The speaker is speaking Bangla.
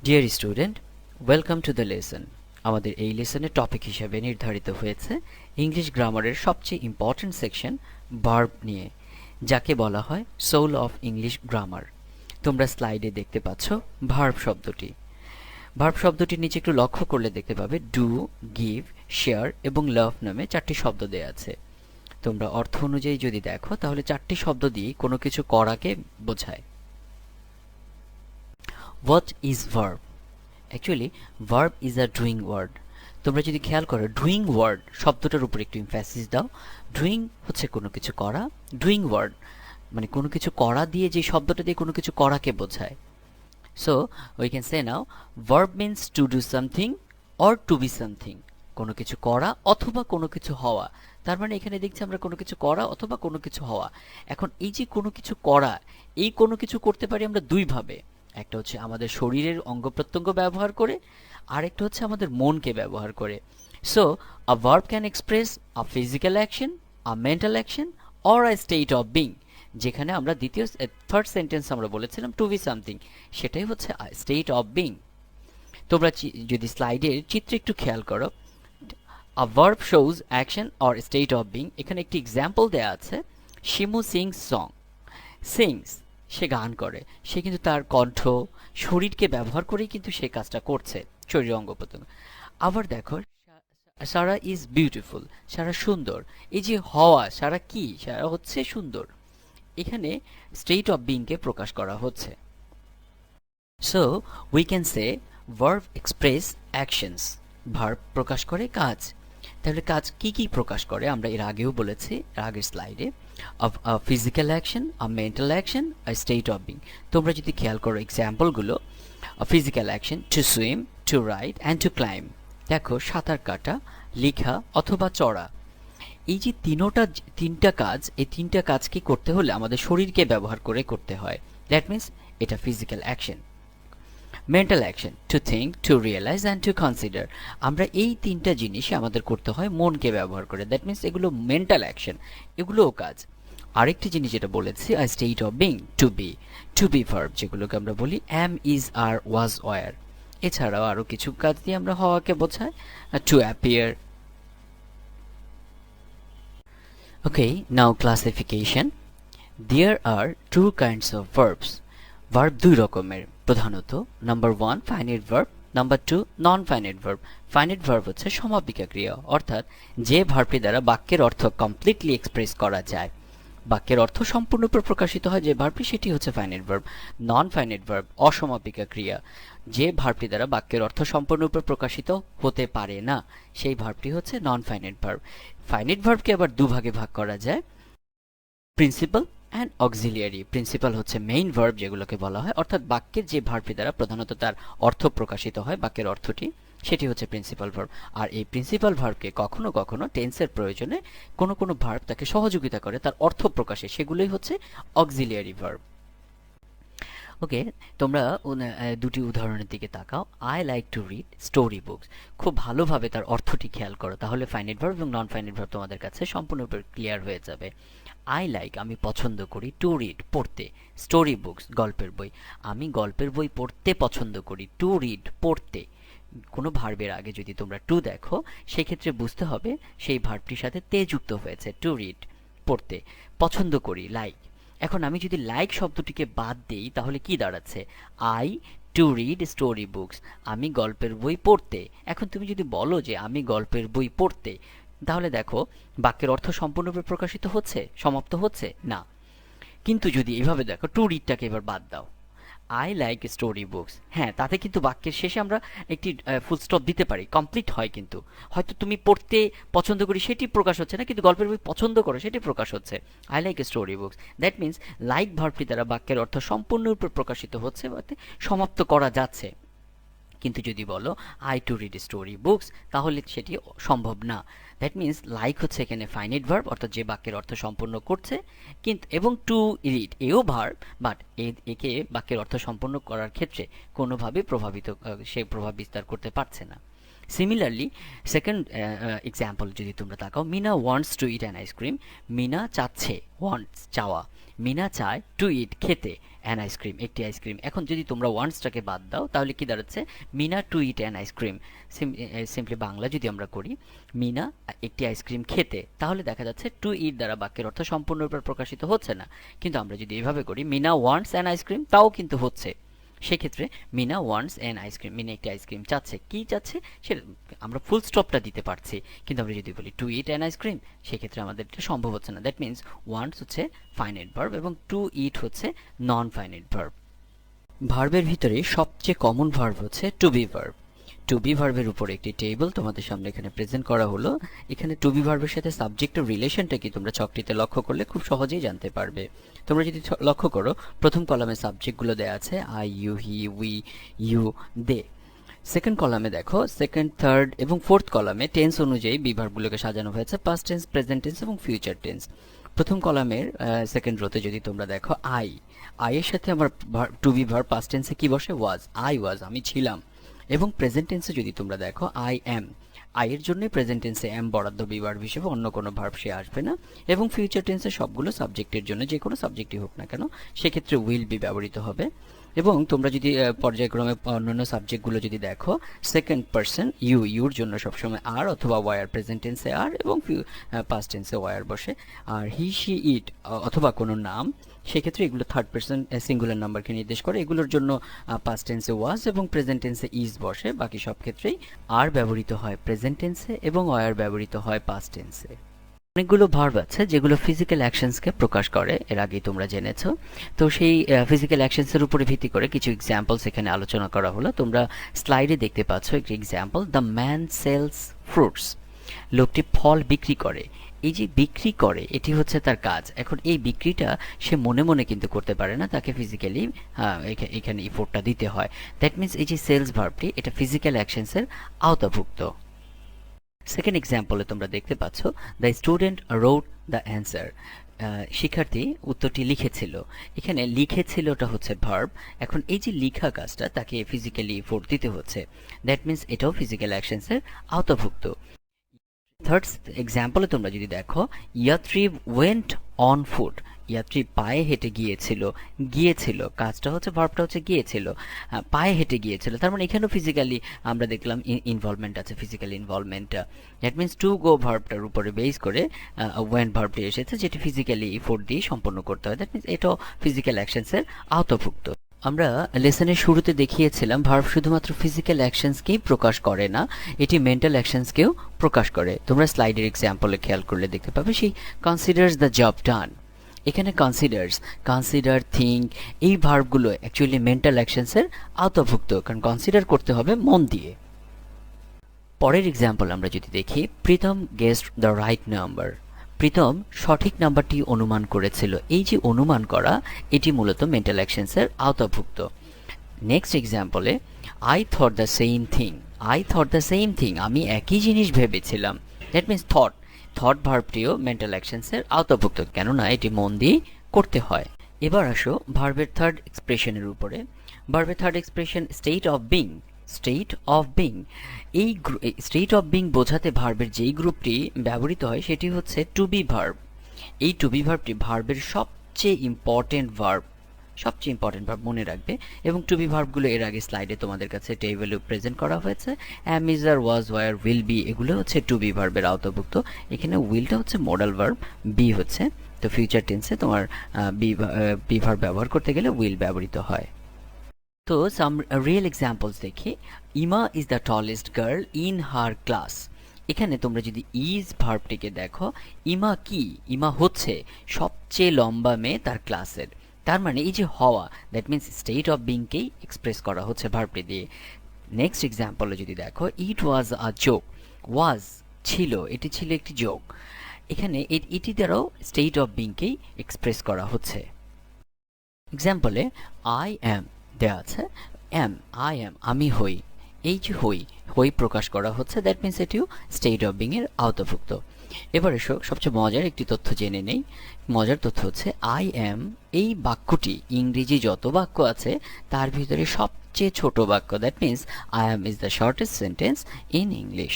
Dear student, welcome to the lesson. আমাদের এই লেসনের টপিক হিসেবে নির্ধারিত হয়েছে ইংলিশ গ্রামারের সবচেয়ে ইম্পর্ট্যান্ট সেকশন ভার্ব নিয়ে, যাকে বলা হয় সোল অফ ইংলিশ গ্রামার। তোমরা স্লাইডে দেখতে পাচ্ছ ভার্ব শব্দটি। ভার্ব শব্দটির নিচে একটু লক্ষ্য করলে দেখতে পাবে ডু, গিভ, শেয়ার এবং লাভ নামে চারটি শব্দ দেয়া আছে। তোমরা অর্থ অনুযায়ী যদি দেখো তাহলে চারটি শব্দ দিয়ে কোনো কিছু করাকে বোঝায়। What is verb? Actually verb is a doing word. তোমরা যদি খেয়াল করো ডুইং ওয়ার্ড শব্দটার উপর একটু এমফ্যাসিস দাও। ডুইং হচ্ছে কোনো কিছু করা, ডুইং ওয়ার্ড মানে কোনো কিছু করা দিয়ে যে শব্দটা দিয়ে কোনো কিছু করাকে বোঝায়। So we can say now verb means to do something or to be something. কোনো কিছু করা অথবা কোনো কিছু হওয়া। তার মানে এখানে দেখছি আমরা কোনো কিছু করা অথবা কোনো কিছু হওয়া। এখন এই যে কোনো কিছু করা, এই কোনো কিছু করতে পারি আমরা দুইভাবে। একটা হচ্ছে আমাদের শরীরের অঙ্গ প্রত্যঙ্গ ব্যবহার করে, আরেকটা হচ্ছে আমাদের মনকে ব্যবহার করে। So a verb can express a physical action, a mental action or a state of being. যেখানে আমরা থার্ড সেন্টেন্স আমরা বলেছিলাম টু বি সামথিং, সেটাই হচ্ছে স্টেট অফ বিং। তোমরা যদি স্লাইডের চিত্রে একটু খেয়াল করো, আ verb shows action or state of being. এখানে একটি এক্সাম্পল দেয়া আছে, শিমু সিংস সং। সিংস, সে গান করে, সে কিন্তু তার কণ্ঠ শরীরকে ব্যবহার করেই কিন্তু সে কাজটা করছে, শরীর অঙ্গ প্রত্যঙ্গ। আবার দেখো সারা ইজ বিউটিফুল, সারা সুন্দর। এই যে হওয়া, সারা কি? সারা হচ্ছে সুন্দর। এখানে স্টেট অফ বিংকে প্রকাশ করা হচ্ছে। So we can say verb express actions. Verb প্রকাশ করে কাজ। তাহলে কাজ কি কি প্রকাশ করে আমরা এর আগেও বলেছি, আগের স্লাইডে। Physical action, a mental action, a state of being. তোমরা যদি খেয়াল করো এক্সাম্পলগুলো, physical action to swim, to ride and to climb. দেখো সাঁতার কাটা, লেখা অথবা চড়া। এই যে তিনটা কাজ, এই তিনটা কাজকে করতে হলে আমাদের শরীরকে ব্যবহার করে করতে হয়। দ্যাট মিন্স এটা physical action. Mental action to think, to realise and to consider. আমরা এই তিনটা জিনিসই আমাদের করতে হয় মনকে ব্যবহার করে। দ্যাট মিন্স এগুলো মেন্টাল অ্যাকশন, এগুলোও কাজ। আরেকটি জিনিস যেটা বলেছি, a state of being, to be verb, যেগুলোকে আমরা বলি অ্যাম, ইজ, আর, ওয়াজ, ওয়ার। এছাড়াও আরও কিছু কাজ দিয়ে আমরা হওয়াকে বোঝাই, to appear. Okay, now classification. There are two kinds of verbs. Verb দুই রকমের প্রধানত। নাম্বার 1 ফাইনাইট ভার্ব, নাম্বার 2 নন ফাইনাইট ভার্ব। ফাইনাইট ভার্ব হচ্ছে সমাপিকা ক্রিয়া, অর্থাৎ যে ভার্বটি দ্বারা বাক্যের অর্থ কমপ্লিটলি এক্সপ্রেস করা যায়, বাক্যের অর্থ সম্পূর্ণরূপে প্রকাশিত হয় যে ভার্বটি, সেটি হচ্ছে finite verb. Non finite verb অসমাপিকা ক্রিয়া, যে ভার্বটি দ্বারা বাক্যের অর্থ সম্পূর্ণরূপে প্রকাশিত হতে পারে না, সেই ভার্বটি হচ্ছে নন ফাইনাইট ভার্ব। ফাইনাইট ভার্বকে আবার দুভাগে ভাগ করা যায়, প্রিন্সিপাল অ্যান্ড অক্সিলিয়ারি। প্রিন্সিপাল হচ্ছে মেইন ভার্ব যেগুলোকে বলা হয়, অর্থাৎ বাক্যের যে ভার্বটি দ্বারা প্রধানত তার অর্থ প্রকাশিত হয়, বাক্যের অর্থটি, সেটি হচ্ছে প্রিন্সিপাল ভার্ব। আর এই প্রিন্সিপাল ভার্বকে কখনো কখনো টেন্সের প্রয়োজনে কোনো কোনো ভার্ব তাকে সহযোগিতা করে তার অর্থ প্রকাশে, সেগুলোই হচ্ছে অক্সিলিয়ারি ভার্ব। ওকে, তোমরা দুটি উদাহরণের দিকে তাকাও। I like to read story books. খুব ভালোভাবে তার অর্থটি খেয়াল করো, তাহলে ফাইনাইট ভার্ব এবং নন ফাইনাইট ভার্ব তোমাদের কাছে সম্পূর্ণরূপে ক্লিয়ার হয়ে যাবে। আই লাইক, আমি পছন্দ করি, টু রিড, পড়তে, স্টোরি বুকস, গল্পের বই। আমি গল্পের বই পড়তে পছন্দ করি, টু রিড, পড়তে। কোনো ভার্বের আগে যদি তোমরা টু দেখো, সেক্ষেত্রে বুঝতে হবে সেই ভার্বটির সাথে তে যুক্ত হয়েছে, টু রিড, পড়তে। পছন্দ করি, লাইক। এখন আমি যদি লাইক শব্দটিকে বাদ দেই তাহলে কি দাঁড়াচ্ছে? I to read story books, আমি গল্পের বই পড়তে। এখন তুমি যদি বলো যে আমি গল্পের বই পড়তে, তাহলে দেখো বাক্যের অর্থ সম্পূর্ণরূপে প্রকাশিত হচ্ছে, সমাপ্ত হচ্ছে না। কিন্তু যদি এইভাবে দেখো, টু রিডটাকে এবার বাদ দাও, আই লাইক স্টোরি বুকস, হ্যাঁ, তাতে কিন্তু বাক্যের শেষে আমরা একটি ফুল স্টপ দিতে পারি, কমপ্লিট হয়। কিন্তু হয়তো তুমি পড়তে পছন্দ করি সেটি প্রকাশ হচ্ছে না, কিন্তু গল্পের বই পছন্দ করো সেটি প্রকাশ হচ্ছে। I like story books, that means like ভার্বটি দ্বারা বাক্যের অর্থ সম্পূর্ণরূপে প্রকাশিত হচ্ছে, সমাপ্ত করা যাচ্ছে। কিন্তু যদি বলো I to read story books, তাহলে সেটি সম্ভব না। দ্যাট মিন্স লাইক হচ্ছে এখানে ফাইনাইট ভার্ব, অর্থাৎ যে বাক্যের অর্থ সম্পূর্ণ করছে, কিন্তু এবং টু রিড এও ভার্ব, বাট একে বাক্যের অর্থ সম্পূর্ণ করার ক্ষেত্রে কোনোভাবে সে প্রভাব বিস্তার করতে পারছে না। সিমিলারলি সেকেন্ড এক্সাম্পল যদি তোমরা তাকাও, Meena wants to eat an ice cream. Meena চাচ্ছে, ওয়ান্টস চাওয়া, মিনা চায়, টু ইট খেতে, অ্যান আইসক্রিম একটি আইসক্রিম। এখন যদি তোমরা ওয়ান্টসটাকে বাদ দাও তাহলে কি দাঁড়াচ্ছে, Meena to eat an ice cream. Simply Bangla যদি আমরা করি, মিনা একটি আইসক্রিম খেতে, তাহলে দেখা যাচ্ছে টু ইট দ্বারা বাক্যের অর্থ সম্পূর্ণরূপে প্রকাশিত হচ্ছে না। কিন্তু আমরা যদি এভাবে করি, মিনা ওয়ান্টস অ্যান আইসক্রিম, তাও কিন্তু হচ্ছে। সেক্ষেত্রে Meena wants an ice cream, Meena একটি আইসক্রিম চাচ্ছে, কি চাচ্ছে সেটা আমরা ফুল স্টপটা দিতে পারছি। কিন্তু আমরা যদি বলি টু ইট অ্যান আইসক্রিম, সেক্ষেত্রে আমাদের এটা সম্ভব হচ্ছে না। দ্যাট মিনস ওয়ান্টস হচ্ছে ফাইনাইট ভার্ব এবং টু ইট হচ্ছে নন ফাইনাইট ভার্ব। ভার্বের ভিতরে সবচেয়ে কমন ভার্ব হচ্ছে to be verb. To be ভার্বের উপর একটি টেবিল তোমাদের সামনে এখানে প্রেজেন্ট করা হলো। এখানে টু বি ভার্বের সাথে সাবজেক্টের রিলেশনটা কি তোমরা ছকটিতে লক্ষ্য করলে খুব সহজেই জানতে পারবে। তোমরা যদি লক্ষ্য করো, প্রথম কলামে সাবজেক্টগুলো দেওয়া আছে I, you, he, we, you, they. Second কলামে দেখো, সেকেন্ড, থার্ড এবং ফোর্থ কলামে টেন্স অনুযায়ী বি ভার্বগুলোকে সাজানো হয়েছে, পাস্ট টেন্স, প্রেজেন্ট টেন্স এবং ফিউচার টেন্স। প্রথম কলামের সেকেন্ড রোতে যদি তোমরা দেখো, আই, এর সাথে আমার টু বি ভার্ব পাস্ট টেন্সে কি বসে, ওয়াজ, আই ওয়াজ, আমি ছিলাম। এবং প্রেজেন্ট টেন্সে যদি তোমরা দেখো, আই এম, আই এর জন্যই প্রেজেন্ট টেন্সে এম বরাদ্দ বি ভার্ব হিসেবে, অন্য কোনো ভার্ব সে আসবে না। এবং ফিউচার টেন্সে সবগুলো সাবজেক্টের জন্য, যে কোনো সাবজেক্টই হোক না কেন, সেক্ষেত্রে উইল বি ব্যবহৃত হবে। এবং তোমরা যদি পর্যায়ক্রমে অন্যান্য সাবজেক্টগুলো যদি দেখো, সেকেন্ড পারসন ইউ, ইউর জন্য সবসময় আর অথবা ওয়ার, প্রেজেন্ট টেন্সে আর এবং পাস্ট টেন্সে ওয়ার বসে। আর হি, শি, ইট অথবা কোনো নাম, সেক্ষেত্রে এগুলো থার্ড পারসন সিঙ্গুলার নাম্বারকে নির্দেশ করে। এগুলোর জন্য পাস্ট টেন্সে ওয়াজ এবং প্রেজেন্ট টেন্সে ইজ বসে। বাকি সব ক্ষেত্রেই আর ব্যবহৃত হয় প্রেজেন্ট টেন্সে এবং ওয়ার ব্যবহৃত হয় পাস্ট টেন্সে। অনেকগুলো ভার্ব আছে যেগুলো ফিজিক্যাল অ্যাকশনসকে প্রকাশ করে, এর আগেই তোমরা জেনেছো। তো সেই ফিজিক্যাল অ্যাকশনসের উপরে ভিত্তি করে কিছু এক্সাম্পলস এখানে আলোচনা করা হলো। তোমরা স্লাইডে দেখতে পাচ্ছ একটি example, the man sells fruits. লোকটি ফল বিক্রি করে। এই যে বিক্রি করে, এটি হচ্ছে তার কাজ। এখন এই বিক্রিটা সে মনে মনে কিন্তু করতে পারে না, তাকে ফিজিক্যালি এখানে ইফোর্টটা দিতে হয়। দ্যাট মিনস এই যে সেলস ভার্বটি, এটা ফিজিক্যাল অ্যাকশনসের আওতাভুক্ত। সেকেন্ড এক্সাম্পলে তোমরা দেখতে পাচ্ছ, the student wrote the answer. শিক্ষার্থী উত্তরটি লিখেছিল। এখানে লিখেছিলটা হচ্ছে ভার্ব। এখন এই যে লিখা কাজটা, তাকে ফিজিক্যালি এফোর্ট দিতে হচ্ছে। দ্যাট মিনস এটাও ফিজিক্যাল অ্যাকশনসের আওতাভুক্ত। থার্ড এক্সাম্পলে তোমরা যদি দেখো, ইয়াত্রিব ওয়েন্ট অন ফুট। ইয়াত্রী পায়ে হেঁটে গিয়েছিল। গিয়েছিল কাজটা হচ্ছে, ভার্বটা হচ্ছে গিয়েছিল, পায়ে হেঁটে গিয়েছিল। তার মানে এখানেও ফিজিক্যালি আমরা দেখলাম ইনভলভমেন্ট আছে, physical involvement. That means to go ভার্বটার উপরে বেস করে ওয়েন্ট ভার্বটি এসেছে, যেটি ফিজিক্যালি এফোর্ট দিয়ে সম্পন্ন করতে হয়। দ্যাট মিনস এটাও ফিজিক্যাল অ্যাকশনসের আওতাভুক্ত। আমরা লেসনের শুরুতে দেখিয়েছিলাম ভার্ব শুধুমাত্র ফিজিক্যাল অ্যাকশনসকেই প্রকাশ করে না, এটি মেন্টাল অ্যাকশনসকেও প্রকাশ করে। তোমরা স্লাইডের এক্সাম্পলে খেয়াল করলে দেখতে পাবে, সেই কনসিডার্স দ্য জব ডান। এখানে কনসিডার্স, কনসিডার, থিঙ্ক, এই ভার্বগুলো অ্যাকচুয়ালি মেন্টাল অ্যাকশনসের আওতাভুক্ত, কারণ কনসিডার করতে হবে মন দিয়ে। পরের এক্সাম্পল আমরা যদি দেখি, Pritam guessed the right number. Pritam সঠিক নাম্বারটি অনুমান করেছিল। এই যে অনুমান করা, এটি মূলত মেন্টাল অ্যাকশনসের আওতাভুক্ত। নেক্সট এক্সাম্পলে, I thought the same thing. I thought the same thing, আমি একই জিনিস ভেবেছিলাম। দ্যাট মিনস থট, থট ভার্বটিও মেন্টাল অ্যাকশনসের আওতাভুক্ত, কেননা এটি মন দিয়ে করতে হয়। এবার আসো ভার্বের থার্ড এক্সপ্রেশনের উপরে। ভার্বের third expression state of being. State of being, এই স্টেট অফ বিং বোঝাতে ভার্বের যেই গ্রুপটি ব্যবহৃত হয় সেটি হচ্ছে টু বি ভার্ব। এই টু বি ভার্বটি ভার্বের সবচেয়ে ইম্পর্টেন্ট ভার্ব, সবচেয়ে ইম্পর্টেন্ট ভার্ব মনে রাখবে। এবং টু বি ভার্বগুলো এর আগে স্লাইডে তোমাদের কাছে টেবিলে প্রেজেন্ট করা হয়েছে। Am, is, are, was, were, will be, এগুলো হচ্ছে টু বি ভার্বের আওতাভুক্ত। এখানে উইলটা হচ্ছে মডাল ভার্ব, বি হচ্ছে, তো ফিউচার টেন্সে তোমার বি ভার্ব ব্যবহার করতে গেলে উইল ব্যবহৃত হয়। তো সাম রিয়েল এক্সাম্পলস দেখি। ইমা is the tallest girl in her class. এখানে তোমরা যদি ইজ ভার্বটিকে দেখো, ইমা কি, ইমা হচ্ছে সবচেয়ে লম্বা মেয়ে তার ক্লাসের। তার মানে এই যে হওয়া, দ্যাট মিনস স্টেট অফ বিংকেই এক্সপ্রেস করা হচ্ছে ভার্বটি দিয়ে। নেক্সট এক্সাম্পলে যদি দেখো, ইট ওয়াজ আ জোক। ওয়াজ ছিল, এটি ছিল একটি জোক। এখানে এটি দ্বারাও স্টেট অফ বিংকেই এক্সপ্রেস করা হচ্ছে। এক্সাম্পলে আই অ্যাম দেওয়া আছে, অ্যাম, আই অ্যাম, আমি হই। এই যে হই, হই প্রকাশ করা হচ্ছে, দ্যাট মিনস এটিও স্টেট অফ বিং এর আওতাভুক্ত। এবার এসো সবচেয়ে মজার একটি তথ্য জেনে নেই। মজার তথ্য হচ্ছে, আই অ্যাম এই বাক্যটি ইংরেজি যত বাক্য আছে তার ভিতরে সবচেয়ে সবচেয়ে ছোট বাক্য, that means I am is the shortest sentence in English.